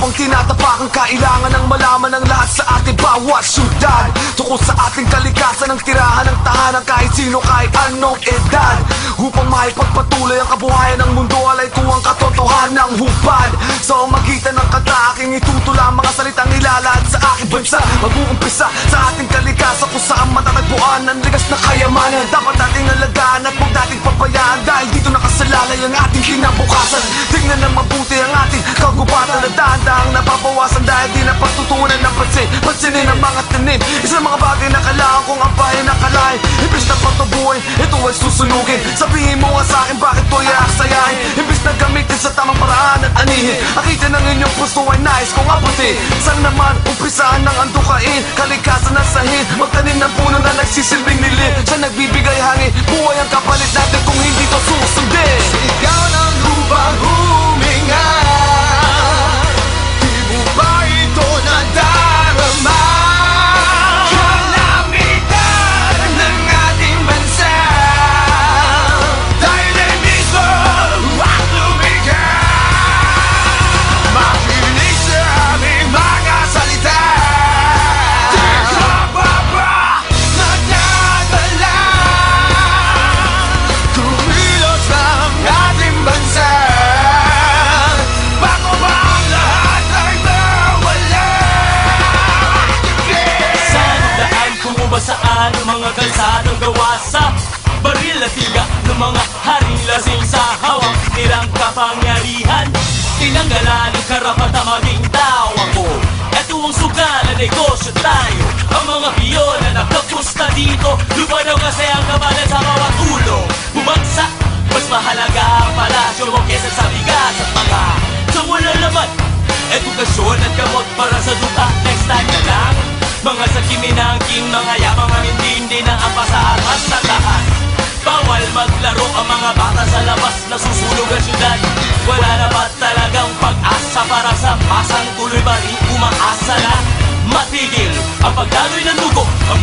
pang tinatapakan, kailangan ng malaman ng lahat sa ating bawat syudad. Tungkol sa ating kalikasan ng tirahan ng tahanan, kahit sino, kahit anong edad, upang maipagpatuloy ang kabuhayan ng mundo. Alay ko ang katotohanan ng hubad. Sa magitan ng kanta, aking itutula ang mga salitang nilalahad sa aking bansa. Mag-uumpisa sa ating kalikasan, kung saan matatagpuan ang ligas na kayamanan. Dapat nating alagaan at huwag nating pabayaan, dahil dito nakasalalay ang ating kinabukasan. Tingnan na mabuti ang ating kagubatan, na dahan-dahang napapawasan dahil di na pagtutunan ng pansin. Pansinin ang mga tanim, isang mga bagay na kailangan kong ampahin na kalahin. Imbis na patubuhin, ito ay susunugin. Sabihin mo nga sa akin bakit to'y aaksayahin. Imbis na gamitin sa tamang paraan at anihin, akitin ng inyong puso ay nais kong abutin. Saan naman umpisahan ng andukain, kalikasan na sahin, magtanim ng puno na nagsisilbing nilim. Siya nagbibigay hangin, buhay ang kapalit natin kung hindi to susundin. Ikaw ng lupang huminga, di mo ba ito nadarama? Kalamitan ng ating bansa, dahil ay mismo at lumikha. Makinig sa aming mga salita, di ka ba nadadala? Kumilos ang ating bansa, bago ba ang lahat ay mawala? Saan daan kung ba saan ang mga kalsadang gawa sa baril at tiga ng mga haring lasing sa hawak nilang kapangyarihan. Tinanggalan ang karapatan maging tao ako. Ito ang sugalan, negosyo tayo. Ang mga piyon na nakapusta dito, lupa daw kasi ang kabalan sa bawat ulo. Bumagsak, mas mahalaga ang palasyo mo kesa sa bigas at mga sumula naman. Edukasyon at gamot para sa duta, next time na lang. Mga sakiminangkin, mga yamang hindi na ang pasaangas sa taas. Bawal maglaro ang mga bata sa labas, nasusunog ang syudad. Wala na ba talagang pag-asa para sa masang tuloy ba rin umaasa na matigil ang pagdaloy ng dugo, ang